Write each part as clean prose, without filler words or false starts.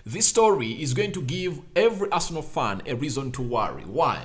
This story is going to give every Arsenal fan a reason to worry. Why?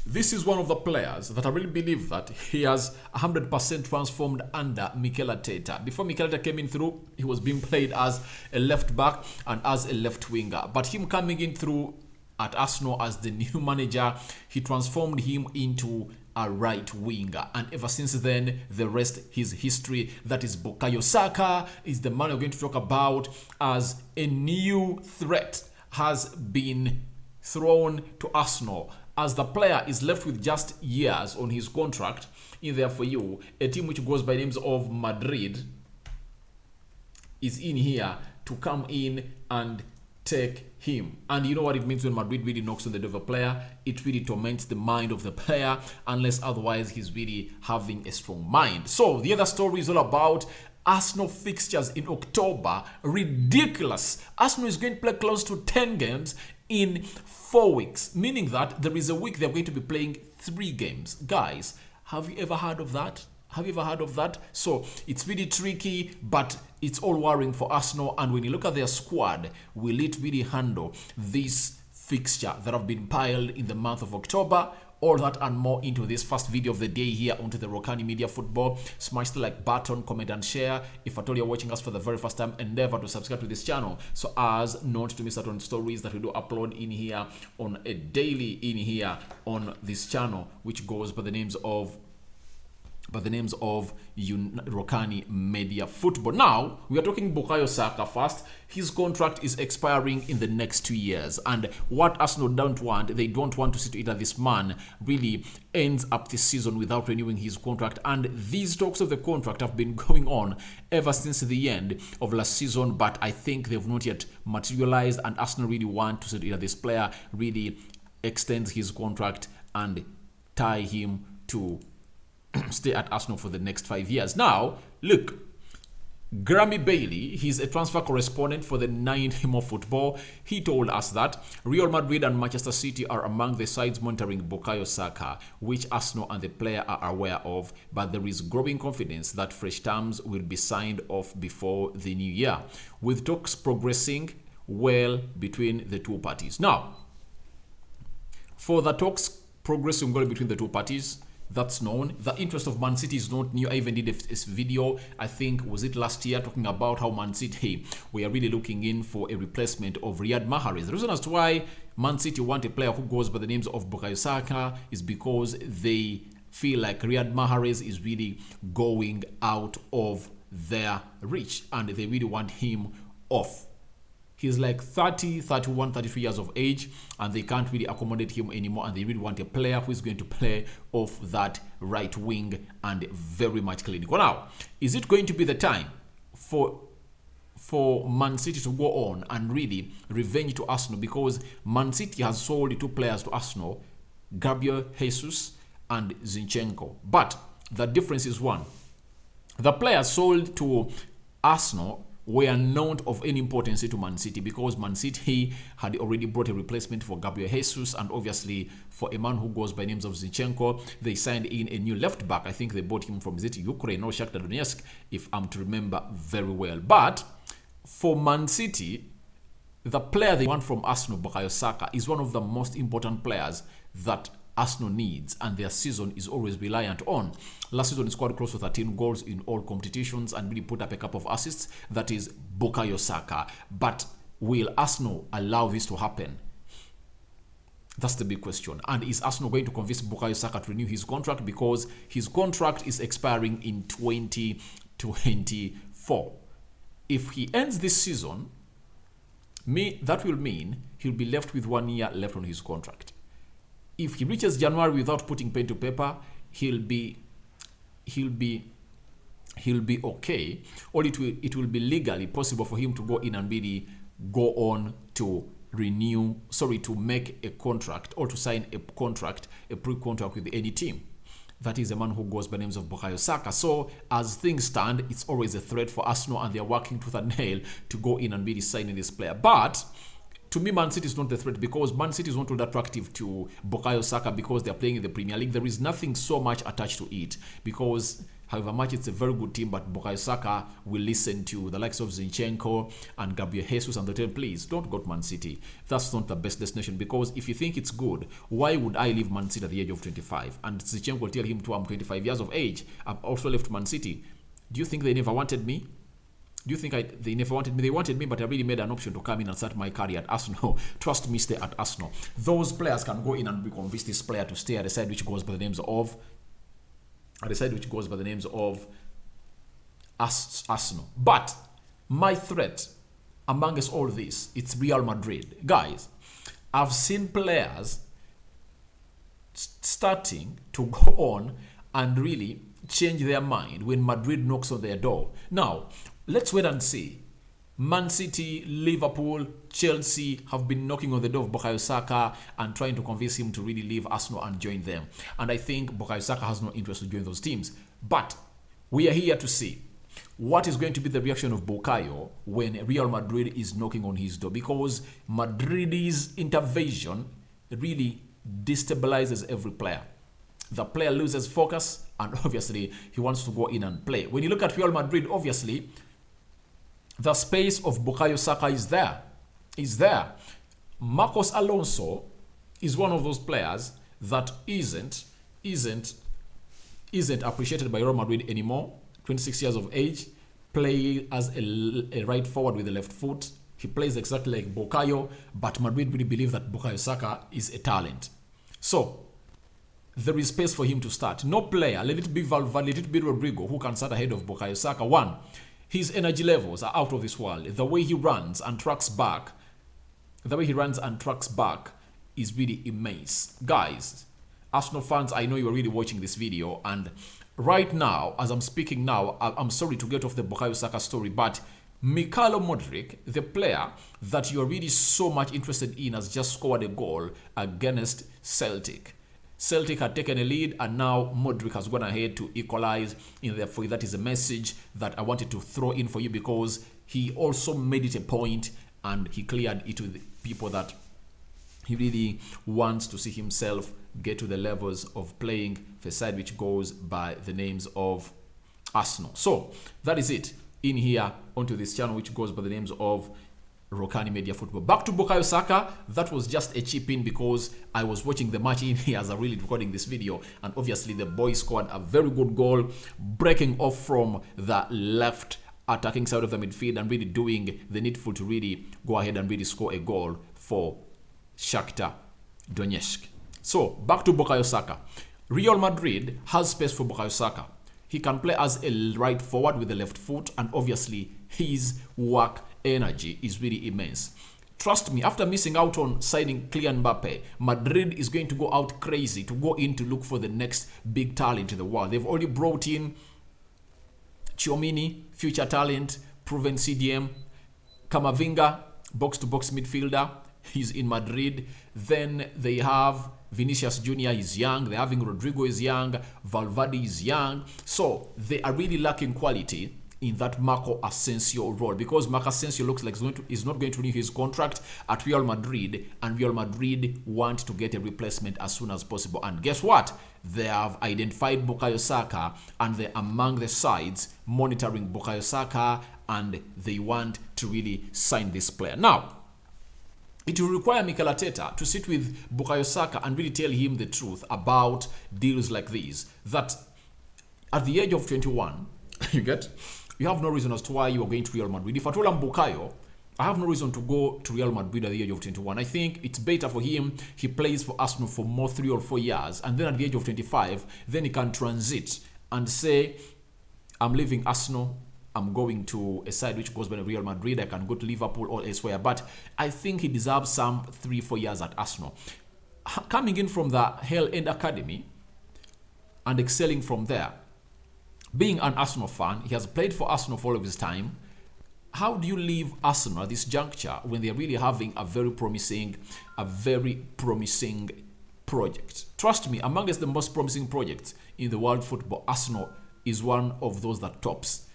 This is one of the players that I really believe that he has 100% transformed under Mikel Arteta. Before Mikel Arteta came in through, he was being played as a left back and as a left winger. But him coming in through at Arsenal as the new manager, he transformed him into a right winger, and ever since then the rest is history. That is Bukayo Saka is the man we're going to talk about as a new threat has been thrown to Arsenal, as the player is left with just years on his contract. In there for you, a team which goes by names of Madrid is in here to come in and take him. And you know what it means when Madrid really knocks on the door of a player? It really torments the mind of the player, unless otherwise he's really having a strong mind. So the other story is all about Arsenal fixtures in October. Ridiculous. Arsenal is going to play close to 10 games in 4 weeks, meaning that there is a week they're going to be playing 3 games. Guys, have you ever heard of that? Have you ever heard of that? So it's really tricky, but it's all worrying for Arsenal. And when you look at their squad, will it really handle this fixture that have been piled in the month of October? All that and more into this first video of the day here onto the Rokani Media Football. Smash the like button, comment and share. If at all you're watching us for the very first time, endeavor to subscribe to this channel so as not to miss out on stories that we do upload in here on a daily in here on this channel, which goes by the names of Rokani Media Football. Now, we are talking Bukayo Saka first. His contract is expiring in the next 2 years. And what Arsenal don't want, they don't want to see to it that this man really ends up this season without renewing his contract. And these talks of the contract have been going on ever since the end of last season. But I think they've not yet materialized. And Arsenal really want to see to it that this player really extends his contract and tie him to stay at Arsenal for the next 5 years. Now, look, Grammy Bailey, he's a transfer correspondent for the 9 More Football. He told us that Real Madrid and Manchester City are among the sides monitoring Bukayo Saka, which Arsenal and the player are aware of, but there is growing confidence that fresh terms will be signed off before the new year, with talks progressing well between the two parties. Now, for the talks progressing well between the two parties, that's known. The interest of Man City is not new. I even did this video, I think, was it last year, talking about how Man City, we are really looking in for a replacement of Riyad Mahrez. The reason as to why Man City want a player who goes by the names of Bukayo Saka is because they feel like Riyad Mahrez is really going out of their reach and they really want him off. He's like 30, 31, 33 years of age, and they can't really accommodate him anymore, and they really want a player who is going to play off that right wing and very much clinical. Now, is it going to be the time for Man City to go on and really revenge to Arsenal? Because Man City has sold 2 players to Arsenal, Gabriel Jesus and Zinchenko. But the difference is one. The players sold to Arsenal were not of any importance to Man City because Man City had already brought a replacement for Gabriel Jesus, and obviously for a man who goes by names of Zinchenko, they signed in a new left back. I think they bought him from Ukraine or Shakhtar Donetsk, if I'm to remember very well. But for Man City, the player they want from Arsenal, Bukayo Saka, is one of the most important players that Arsenal needs, and their season is always reliant on. Last season, he scored close to 13 goals in all competitions and really put up a couple of assists. That is Bukayo Saka. But will Arsenal allow this to happen? That's the big question. And is Arsenal going to convince Bukayo Saka to renew his contract? Because his contract is expiring in 2024. If he ends this season, that will mean he'll be left with 1 year left on his contract. If he reaches January without putting pen to paper, he'll be okay. Or it will be legally possible for him to go in and really go on to to make a contract or to sign a contract, a pre-contract with any team. That is a man who goes by names of Bukayo Saka. So as things stand, it's always a threat for Arsenal, and they're working tooth and nail to go in and really signing this player. But to me, Man City is not the threat because Man City is not all that attractive to Bukayo Saka because they're playing in the Premier League. There is nothing so much attached to it because however much it's a very good team, but Bukayo Saka will listen to the likes of Zinchenko and Gabriel Jesus and they'll tell him, please don't go to Man City. That's not the best destination, because if you think it's good, why would I leave Man City at the age of 25? And Zinchenko will tell him too, I'm 25 years of age. I've also left Man City. Do you think they never wanted me? Do you think they never wanted me? They wanted me, but I really made an option to come in and start my career at Arsenal. Trust me, stay at Arsenal. Those players can go in and be convinced this player to stay at the side which goes by the names of Arsenal. But my threat amongst all this, it's Real Madrid. Guys, I've seen players starting to go on and really change their mind when Madrid knocks on their door. Now, let's wait and see. Man City, Liverpool, Chelsea have been knocking on the door of Bukayo Saka and trying to convince him to really leave Arsenal and join them. And I think Bukayo Saka has no interest to join those teams. But we are here to see what is going to be the reaction of Bukayo when Real Madrid is knocking on his door, because Madrid's intervention really destabilizes every player. The player loses focus and obviously he wants to go in and play. When you look at Real Madrid, obviously the space of Bukayo Saka is there. Marcos Alonso is one of those players that isn't appreciated by Real Madrid anymore. 26 years of age, play as a right forward with the left foot. He plays exactly like Bukayo, but Madrid really believe that Bukayo Saka is a talent. So there is space for him to start. No player, let it be Valverde, let it be Rodrigo, who can start ahead of Bukayo Saka. One, his energy levels are out of this world. The way he runs and tracks back is really immense. Guys, Arsenal fans, I know you are really watching this video, and right now, as I'm speaking now, I'm sorry to get off the Bukayo Saka story, but Mikhailo Modric, the player that you're really so much interested in, has just scored a goal against Celtic. Celtic had taken a lead and now Modric has gone ahead to equalize. Therefore, that is a message that I wanted to throw in for you, because he also made it a point and he cleared it with people that he really wants to see himself get to the levels of playing for a side which goes by the names of Arsenal. So that is it in here onto this channel which goes by the names of Rokani Media Football. Back to Bukayo Saka. That was just a chip in because I was watching the match in here as I'm really recording this video, and obviously the boy scored a very good goal, breaking off from the left attacking side of the midfield and really doing the needful to really go ahead and really score a goal for Shakhtar Donetsk. So back to Bukayo Saka. Real Madrid has space for Bukayo Saka. He can play as a right forward with the left foot, and obviously his work energy is really immense. Trust me, after missing out on signing Kylian Mbappe, Madrid is going to go out crazy to go in to look for the next big talent in the world. They've already brought in Tchouaméni, future talent, proven CDM, Camavinga, box-to-box midfielder, he's in Madrid. Then they have Vinicius Jr. is young, they're having Rodrigo is young, Valverde is young. So they are really lacking quality in that Marco Asensio role, because Marco Asensio looks like he's not going to renew his contract at Real Madrid, and Real Madrid want to get a replacement as soon as possible. And guess what? They have identified Bukayo Saka, and they're among the sides monitoring Bukayo Saka, and they want to really sign this player. Now, it will require Mikel Arteta to sit with Bukayo Saka and really tell him the truth about deals like these. That at the age of 21, you have no reason as to why you are going to Real Madrid. If I told him Bukayo, I have no reason to go to Real Madrid at the age of 21. I think it's better for him. He plays for Arsenal for more 3 or 4 years, and then at the age of 25, then he can transit and say, I'm leaving Arsenal, I'm going to a side which goes by Real Madrid, I can go to Liverpool or elsewhere. But I think he deserves some 3-4 years at Arsenal. Coming in from the Hell End Academy and excelling from there, being an Arsenal fan, he has played for Arsenal for all of his time. How do you leave Arsenal at this juncture when they're really having a very promising project? Trust me, amongst the most promising projects in the world football, Arsenal is one of those that tops.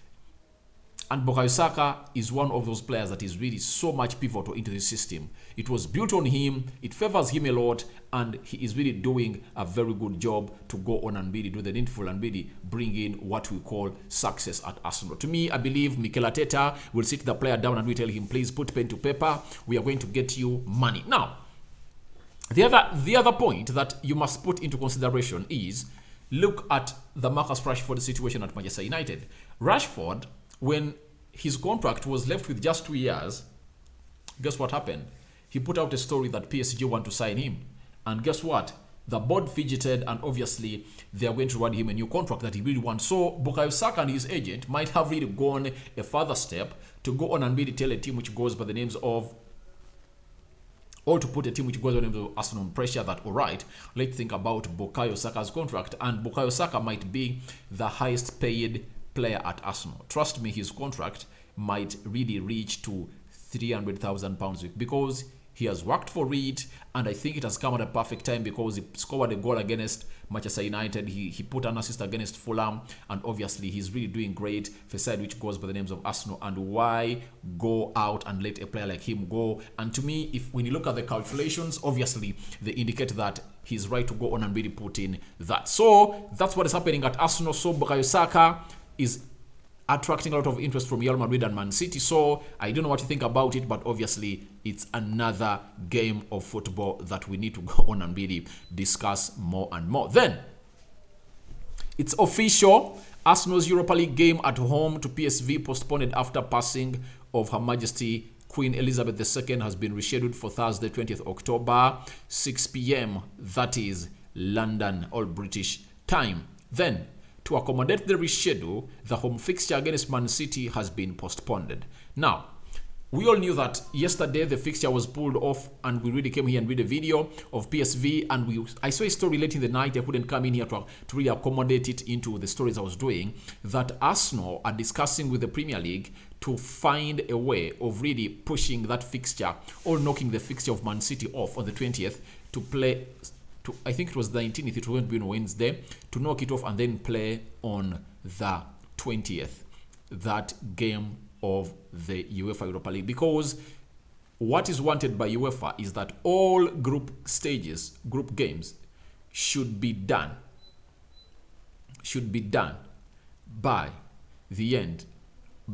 And Bukayo Saka is one of those players that is really so much pivotal into the system. It was built on him, it favors him a lot, and he is really doing a very good job to go on and really do the needful and really bring in what we call success at Arsenal. To me, I believe Mikel Arteta will sit the player down and we tell him, please put pen to paper, we are going to get you money. Now, the other point that you must put into consideration is look at the Marcus Rashford situation at Manchester United. Rashford, when his contract was left with just 2 years, guess what happened? He put out a story that PSG want to sign him. And guess what? The board fidgeted, and obviously they are going to run him a new contract that he really wants. So Bukayo Saka and his agent might have really gone a further step to go on and really tell a team which goes by the names of, or to put a team which goes by the names of Arsenal on pressure that, all right, let's think about Bukayo Saka's contract. And Bukayo Saka might be the highest paid player at Arsenal. Trust me, his contract might really reach to £300,000 a week because he has worked for it, and I think it has come at a perfect time because he scored a goal against Manchester United. He put an assist against Fulham, and obviously he's really doing great for a side which goes by the names of Arsenal. And why go out and let a player like him go? And to me, when you look at the calculations, obviously they indicate that he's right to go on and really put in that. So that's what is happening at Arsenal. So Bukayo Saka is attracting a lot of interest from Real Madrid and Man City. So I don't know what you think about it, but obviously it's another game of football that we need to go on and really discuss more and more. Then it's official. Arsenal's Europa League game at home to PSV postponed after passing of Her Majesty Queen Elizabeth II has been rescheduled for Thursday, 20th October, 6 p.m. That is London, all British time. Then, to accommodate the reschedule, the home fixture against Man City has been postponed. Now, we all knew that yesterday the fixture was pulled off, and we really came here and made a video of PSV, and I saw a story late in the night. I couldn't come in here to really accommodate it into the stories I was doing, that Arsenal are discussing with the Premier League to find a way of really pushing that fixture or knocking the fixture of Man City off on the 20th to play. I think it was the 19th, it won't be on Wednesday, to knock it off and then play on the 20th, that game of the UEFA Europa League. Because what is wanted by UEFA is that all group games should be done by the end,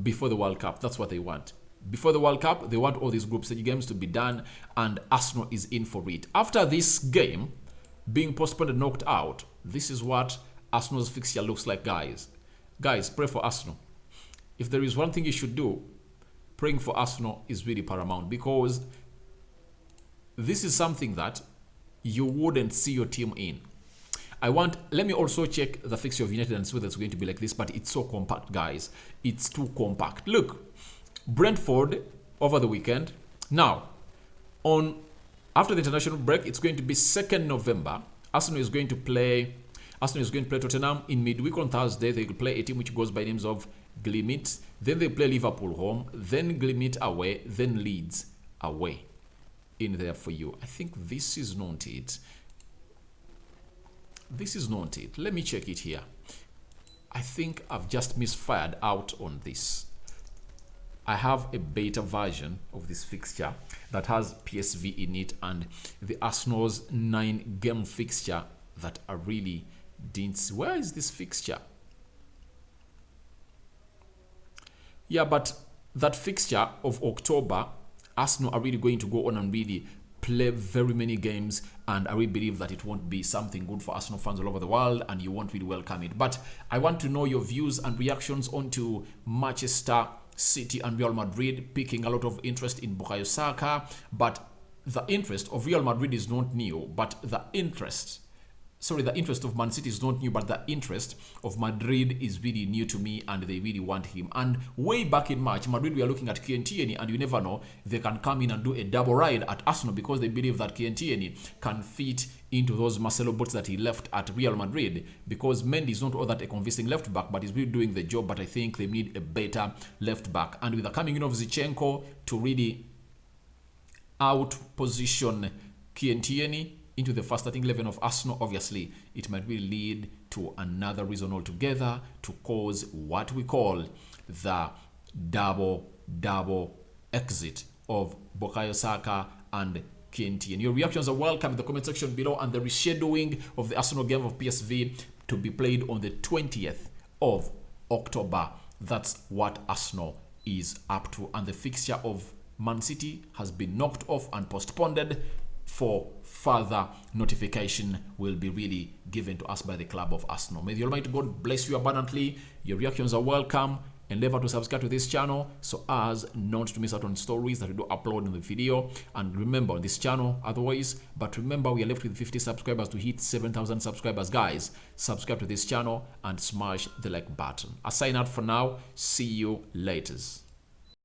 before the World Cup. That's what they want. Before the World Cup, they want all these group stage games to be done, and Arsenal is in for it. After this game being postponed and knocked out, this is what Arsenal's fixture looks like, guys. Guys, pray for Arsenal. If there is one thing you should do, praying for Arsenal is really paramount, because this is something that you wouldn't see your team in. Let me also check the fixture of United and see whether it's going to be like this, but it's so compact, guys. It's too compact. Look, Brentford over the weekend. Now, after the international break, it's going to be 2nd November. Arsenal is going to play Tottenham in midweek on Thursday. They will play a team which goes by names of Glimit. Then they play Liverpool home. Then Glimit away. Then Leeds away. In there for you. I think this is not it. This is not it. Let me check it here. I think I've just misfired out on this. I have a beta version of this fixture that has PSV in it and the Arsenal's 9-game fixture that I really didn't see. Where is this fixture? Yeah, but that fixture of October, Arsenal are really going to go on and really play very many games, and I really believe that it won't be something good for Arsenal fans all over the world, and you won't really welcome it. But I want to know your views and reactions onto Manchester City and Real Madrid picking a lot of interest in Bukayo Saka. But the interest of Real Madrid is not new, but the interest of Man City is not new, but the interest of Madrid is really new to me, and they really want him. And way back in March, Madrid were looking at Tierney, and you never know, they can come in and do a double ride at Arsenal because they believe that Tierney can fit into those Marcelo boots that he left at Real Madrid, because Mendy is not all that a convincing left back, but he's really doing the job. But I think they need a better left back, and with the coming in of Zinchenko to really out position Tierney into the first starting 11 of Arsenal, obviously it might really lead to another reason altogether to cause what we call the double exit of Bukayo Saka and KNT. And your reactions are welcome in the comment section below. And the rescheduling of the Arsenal game of PSV to be played on the 20th of October. That's what Arsenal is up to. And the fixture of Man City has been knocked off and postponed for further notification will be really given to us by the club of Arsenal. May the Almighty God bless you abundantly. Your reactions are welcome. Endeavor to subscribe to this channel so as not to miss out on stories that we do upload in the video. And remember, on this channel otherwise, but remember we are left with 50 subscribers to hit 7,000 subscribers. Guys, subscribe to this channel and smash the like button. I sign out for now. See you later.